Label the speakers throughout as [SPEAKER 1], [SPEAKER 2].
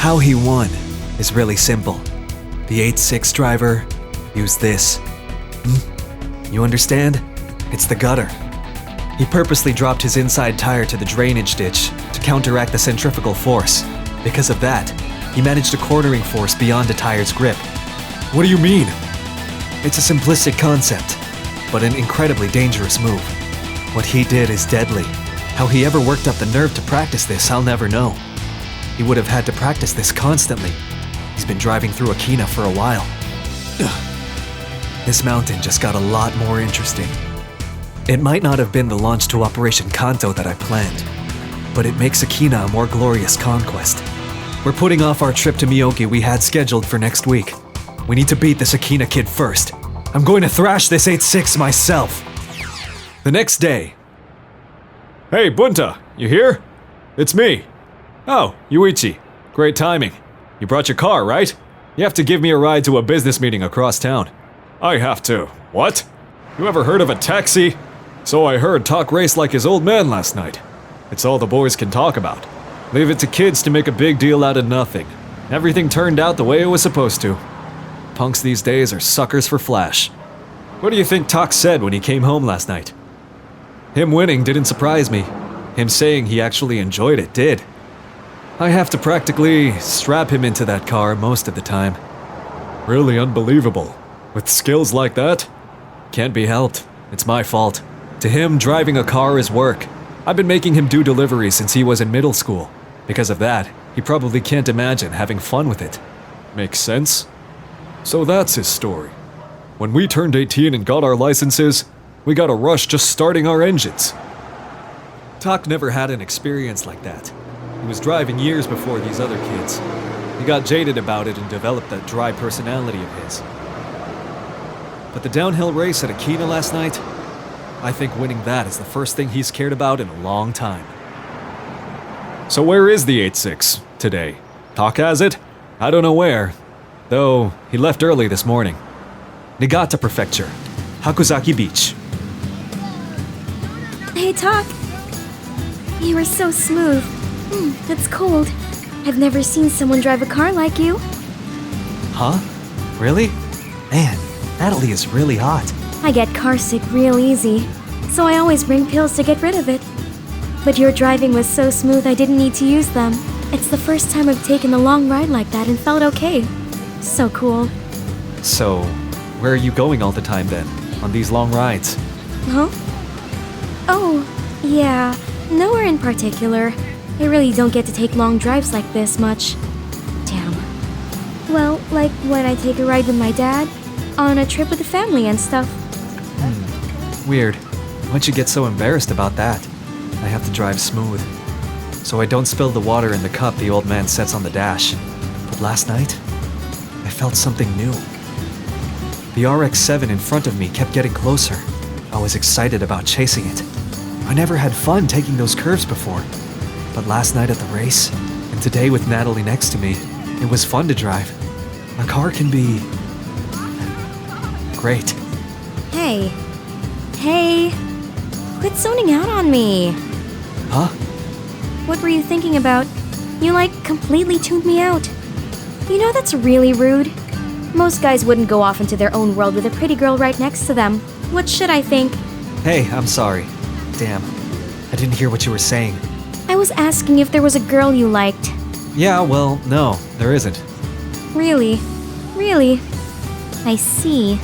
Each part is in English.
[SPEAKER 1] How he won is really simple. The 8-6 driver used this. You understand? It's the gutter. He purposely dropped his inside tire to the drainage ditch to counteract the centrifugal force. Because of that, he managed a cornering force beyond the tire's grip. What do you mean? It's a simplistic concept, but an incredibly dangerous move. What he did is deadly. How he ever worked up the nerve to practice this, I'll never know. He would have had to practice this constantly. He's been driving through Akina for a while. This mountain just got a lot more interesting. It might not have been the launch to Operation Kanto that I planned, but it makes Akina a more glorious conquest. We're putting off our trip to Miyogi we had scheduled for next week. We need to beat this Akina kid first. I'm going to thrash this 8-6 myself. The next day. Hey, Bunta, you here? It's me. Oh, Shuichi. Great timing. You brought your car, right? You have to give me a ride to a business meeting across town. I have to. What? You ever heard of a taxi? So I heard talk race like his old man last night. It's all the boys can talk about. Leave it to kids to make a big deal out of nothing. Everything turned out the way it was supposed to. Punks these days are suckers for flash. What do you think Talk said when he came home last night? Him winning didn't surprise me. Him saying he actually enjoyed it did. I have to practically strap him into that car most of the time. Really unbelievable. With skills like that? Can't be helped. It's my fault. To him, driving a car is work. I've been making him do deliveries since he was in middle school. Because of that, he probably can't imagine having fun with it. Makes sense. So that's his story. When we turned 18 and got our licenses, we got a rush just starting our engines. Tak never had an experience like that. He was driving years before these other kids. He got jaded about it and developed that dry personality of his. But the downhill race at Akina last night, I think winning that is the first thing he's cared about in a long time. So where is the 8-6 today? Tak has it? I don't know where. Though, he left early this morning. Niigata Prefecture, Hakuzaki Beach.
[SPEAKER 2] Hey, Tak. You are so smooth. It's cold. I've never seen someone drive a car like you.
[SPEAKER 1] Huh? Really? Man, Natalie is really hot.
[SPEAKER 2] I get car sick real easy, so I always bring pills to get rid of it. But your driving was so smooth I didn't need to use them. It's the first time I've taken a long ride like that and felt okay. So cool.
[SPEAKER 1] So, where are you going all the time then, on these long rides?
[SPEAKER 2] Huh? Oh, yeah, nowhere in particular. I really don't get to take long drives like this much. Damn. Well, like when I take a ride with my dad, on a trip with the family and stuff.
[SPEAKER 1] Weird. Why'd you get so embarrassed about that? I have to drive smooth, so I don't spill the water in the cup the old man sets on the dash. But last night, I felt something new. The RX-7 in front of me kept getting closer. I was excited about chasing it. I never had fun taking those curves before. But last night at the race, and today with Natalie next to me, it was fun to drive. A car can be... great.
[SPEAKER 2] Hey. Quit zoning out on me.
[SPEAKER 1] Huh?
[SPEAKER 2] What were you thinking about? You, completely tuned me out. You know that's really rude. Most guys wouldn't go off into their own world with a pretty girl right next to them. What should I think?
[SPEAKER 1] Hey, I'm sorry. Damn. I didn't hear what you were saying.
[SPEAKER 2] I was asking if there was a girl you liked.
[SPEAKER 1] Yeah, well, no, there isn't.
[SPEAKER 2] Really? I see.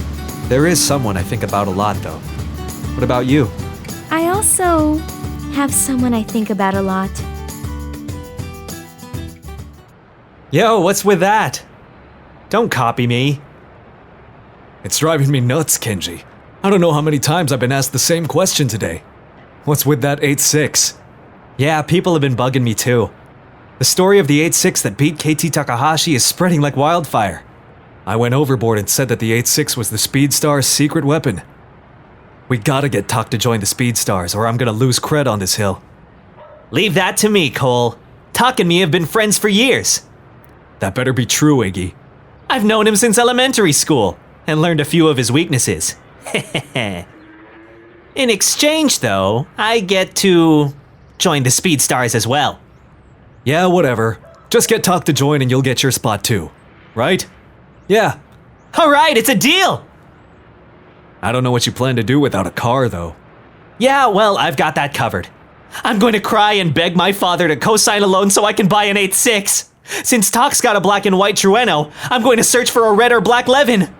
[SPEAKER 1] There is someone I think about a lot, though. What about you?
[SPEAKER 2] I also have someone I think about a lot.
[SPEAKER 1] Yo, what's with that? Don't copy me. It's driving me nuts, Kenji. I don't know how many times I've been asked the same question today. What's with that 8-6? Yeah, people have been bugging me too. The story of the 8-6 that beat KT Takahashi is spreading like wildfire. I went overboard and said that the 8-6 was the Speed Stars' secret weapon. We gotta get Tak to join the Speed Stars or I'm gonna lose cred on this hill. Leave that to me, Cole. Tak and me have been friends for years. That better be true, Iggy. I've known him since elementary school and learned a few of his weaknesses. In exchange, though, I get to join the Speed Stars as well. Yeah, whatever. Just get Talk to join and you'll get your spot too. Right? Yeah.
[SPEAKER 3] Alright, it's a deal!
[SPEAKER 1] I don't know what you plan to do without a car, though.
[SPEAKER 3] Yeah, well, I've got that covered. I'm going to cry and beg my father to co-sign a loan so I can buy an 8.6. Since Talk's got a black and white Trueno, I'm going to search for a red or black Levin.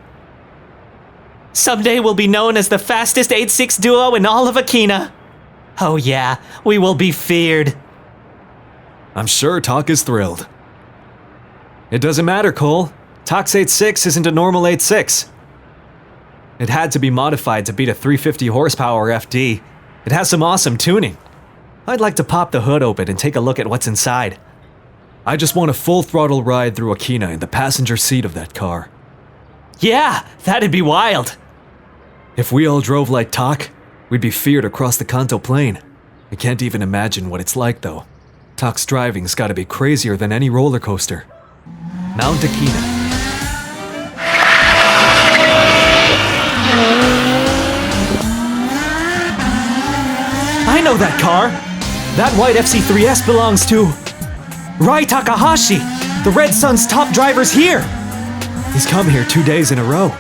[SPEAKER 3] Someday we'll be known as the fastest 8.6 duo in all of Akina. Oh yeah, we will be feared.
[SPEAKER 1] I'm sure Talk is thrilled. It doesn't matter, Cole. Talk's 8.6 isn't a normal 8.6. It had to be modified to beat a 350 horsepower FD. It has some awesome tuning. I'd like to pop the hood open and take a look at what's inside. I just want a full throttle ride through Akina in the passenger seat of that car.
[SPEAKER 3] Yeah, that'd be wild.
[SPEAKER 1] If we all drove like Talk, we'd be feared across the Kanto Plain. I can't even imagine what it's like, though. Talk's driving's gotta be crazier than any roller coaster. Mount Akina.
[SPEAKER 3] I know that car! That white FC3S belongs to Rai Takahashi, the Red Sun's top driver's here!
[SPEAKER 1] He's come here 2 days in a row.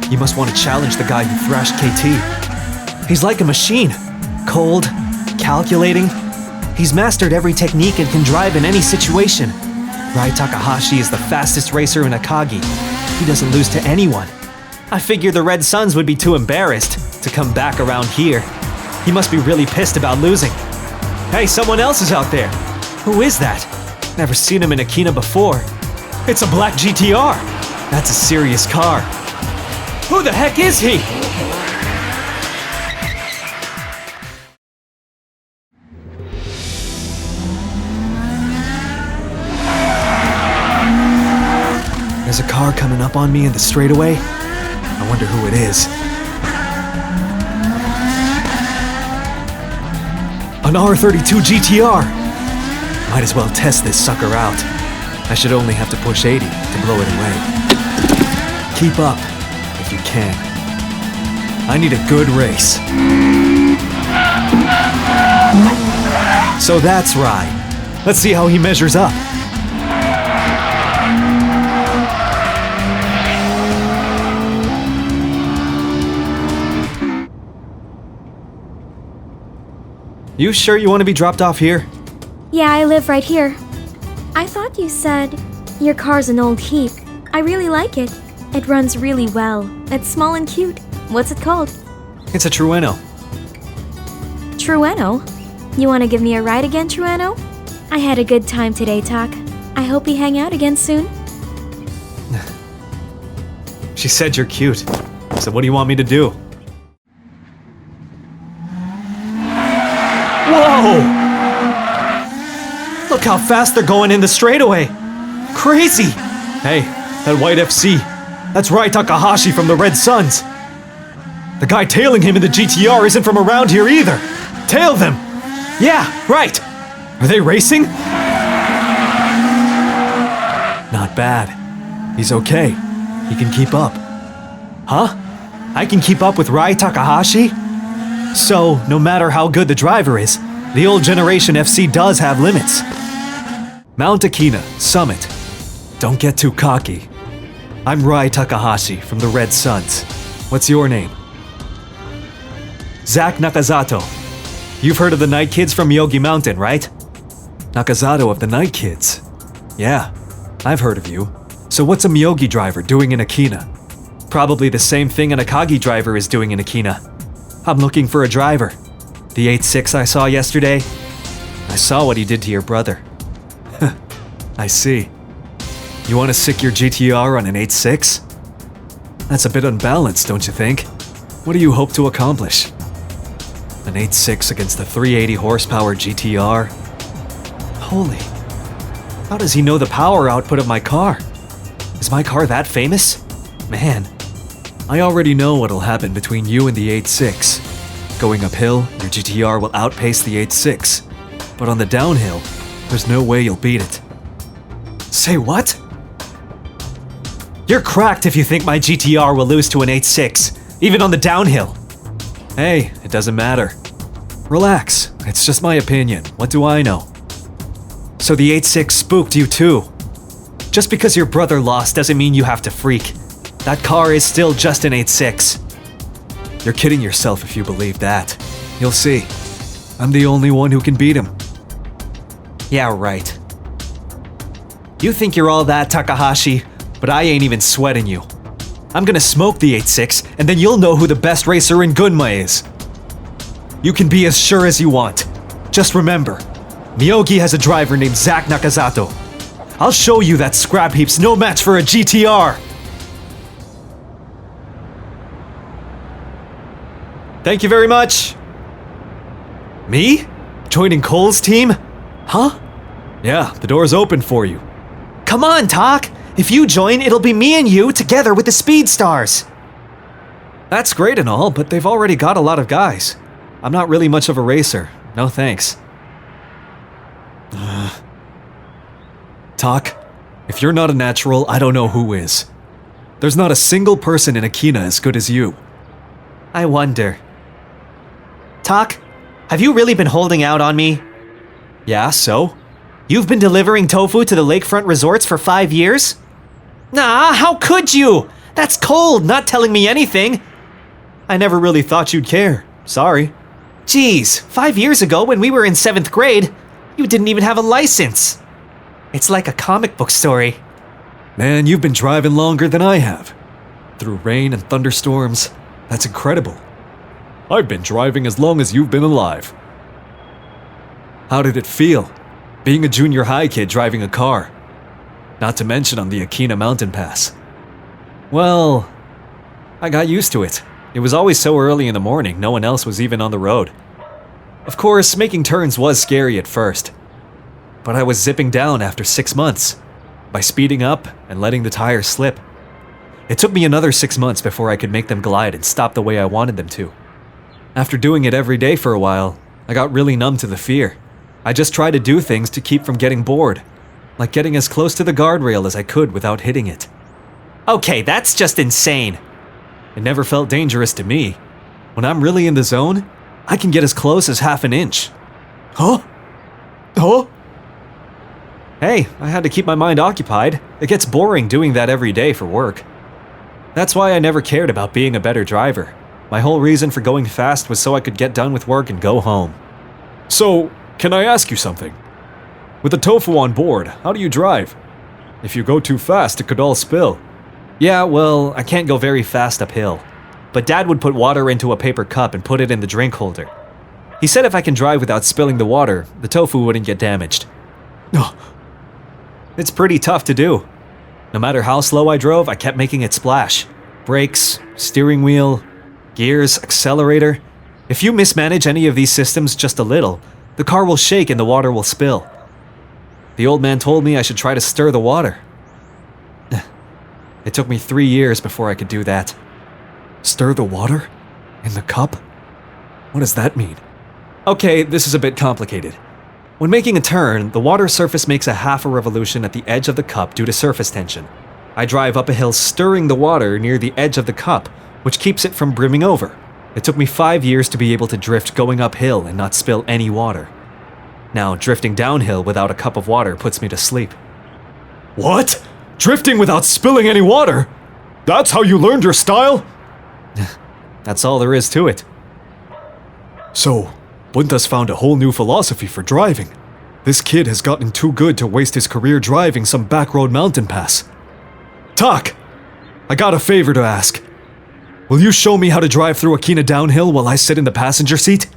[SPEAKER 1] You must want to challenge the guy who thrashed KT.
[SPEAKER 3] He's like a machine. Cold, calculating. He's mastered every technique and can drive in any situation. Rai Takahashi is the fastest racer in Akagi. He doesn't lose to anyone. I figure the Red Suns would be too embarrassed to come back around here. He must be really pissed about losing. Hey, someone else is out there. Who is that? Never seen him in Akina before. It's a black GTR. That's a serious car. Who the heck is he?
[SPEAKER 1] There's a car coming up on me in the straightaway. I wonder who it is. An R32 GTR! Might as well test this sucker out. I should only have to push 80 to blow it away. Keep up, if you can. I need a good race. So that's Rai. Let's see how he measures up. You sure you want to be dropped off here?
[SPEAKER 2] Yeah, I live right here. I thought you said your car's an old heap. I really like it. It runs really well. It's small and cute. What's it called?
[SPEAKER 1] It's a Trueno.
[SPEAKER 2] Trueno? You want to give me a ride again, Trueno? I had a good time today, Tak. I hope we hang out again soon.
[SPEAKER 1] She said you're cute. So what do you want me to do?
[SPEAKER 3] Whoa! Look how fast they're going in the straightaway. Crazy!
[SPEAKER 1] Hey, that white FC. That's Rai Takahashi from the Red Suns. The guy tailing him in the GTR isn't from around here either. Tail them!
[SPEAKER 3] Yeah, right!
[SPEAKER 1] Are they racing? Not bad. He's okay. He can keep up.
[SPEAKER 3] Huh? I can keep up with Rai Takahashi? So, no matter how good the driver is, the old generation FC does have limits.
[SPEAKER 1] Mount Akina, Summit. Don't get too cocky. I'm Rai Takahashi from the Red Suns. What's your name?
[SPEAKER 3] Zach Nakazato.
[SPEAKER 1] You've heard of the Night Kids from Myogi Mountain, right? Nakazato of the Night Kids. Yeah, I've heard of you. So what's a Myogi driver doing in Akina? Probably the same thing an Akagi driver is doing in Akina. I'm looking for a driver. The 8.6 I saw yesterday, I saw what he did to your brother. I see. You want to sick your GTR on an 8.6? That's a bit unbalanced, don't you think? What do you hope to accomplish? An 8.6 against the 380 horsepower GTR? Holy. How does he know the power output of my car? Is my car that famous? Man, I already know what'll happen between you and the 8.6. Going uphill, your GTR will outpace the 8.6. But on the downhill, there's no way you'll beat it. Say what?
[SPEAKER 3] You're cracked if you think my GTR will lose to an 8.6, even on the downhill.
[SPEAKER 1] Hey, it doesn't matter. Relax, it's just my opinion. What do I know?
[SPEAKER 3] So the 8-6 spooked you too. Just because your brother lost doesn't mean you have to freak. That car is still just an 8-6.
[SPEAKER 1] You're kidding yourself if you believe that. You'll see. I'm the only one who can beat him.
[SPEAKER 3] Yeah, right. You think you're all that, Takahashi, but I ain't even sweating you. I'm gonna smoke the 8-6, and then you'll know who the best racer in Gunma is. You can be as sure as you want. Just remember, Miyogi has a driver named Zack Nakazato. I'll show you that scrap heap's no match for a GTR! Thank you very much! Me? Joining Cole's team? Huh?
[SPEAKER 1] Yeah, the door's open for you.
[SPEAKER 3] Come on, Tak! If you join, it'll be me and you together with the Speed Stars!
[SPEAKER 1] That's great and all, but they've already got a lot of guys. I'm not really much of a racer. No thanks. Tak, if you're not a natural, I don't know who is. There's not a single person in Akina as good as you.
[SPEAKER 3] I wonder. Tak, have you really been holding out on me?
[SPEAKER 1] Yeah, so?
[SPEAKER 3] You've been delivering tofu to the lakefront resorts for 5 years? Nah, how could you? That's cold, not telling me anything.
[SPEAKER 1] I never really thought you'd care. Sorry.
[SPEAKER 3] Geez, 5 years ago when we were in 7th grade, you didn't even have a license. It's like a comic book story.
[SPEAKER 1] Man, you've been driving longer than I have. Through rain and thunderstorms. That's incredible. I've been driving as long as you've been alive. How did it feel? Being a junior high kid driving a car. Not to mention on the Akina mountain pass. Well, I got used to it. It was always so early in the morning, no one else was even on the road. Of course, making turns was scary at first. But I was zipping down after 6 months, by speeding up and letting the tires slip. It took me another 6 months before I could make them glide and stop the way I wanted them to. After doing it every day for a while, I got really numb to the fear. I just tried to do things to keep from getting bored, like getting as close to the guardrail as I could without hitting it.
[SPEAKER 3] Okay, that's just insane.
[SPEAKER 1] It never felt dangerous to me. When I'm really in the zone, I can get as close as half an inch. Huh? Huh? Hey, I had to keep my mind occupied. It gets boring doing that every day for work. That's why I never cared about being a better driver. My whole reason for going fast was so I could get done with work and go home. So, can I ask you something? With the tofu on board, how do you drive? If you go too fast, it could all spill.
[SPEAKER 3] Yeah, well, I can't go very fast uphill. But Dad would put water into a paper cup and put it in the drink holder. He said if I can drive without spilling the water, the tofu wouldn't get damaged. It's pretty tough to do. No matter how slow I drove, I kept making it splash. Brakes, steering wheel, gears, accelerator. If you mismanage any of these systems just a little, the car will shake and the water will spill. The old man told me I should try to stir the water. It took me 3 years before I could do that.
[SPEAKER 1] Stir the water? In the cup? What does that mean?
[SPEAKER 3] Okay, this is a bit complicated. When making a turn, the water surface makes a half a revolution at the edge of the cup due to surface tension. I drive up a hill stirring the water near the edge of the cup, which keeps it from brimming over. It took me 5 years to be able to drift going uphill and not spill any water. Now, drifting downhill without a cup of water puts me to sleep.
[SPEAKER 1] What? Drifting without spilling any water? That's how you learned your style?
[SPEAKER 3] That's all there is to it.
[SPEAKER 1] So, Bunta's found a whole new philosophy for driving. This kid has gotten too good to waste his career driving some backroad mountain pass. Tak! I got a favor to ask. Will you show me how to drive through Akina downhill while I sit in the passenger seat?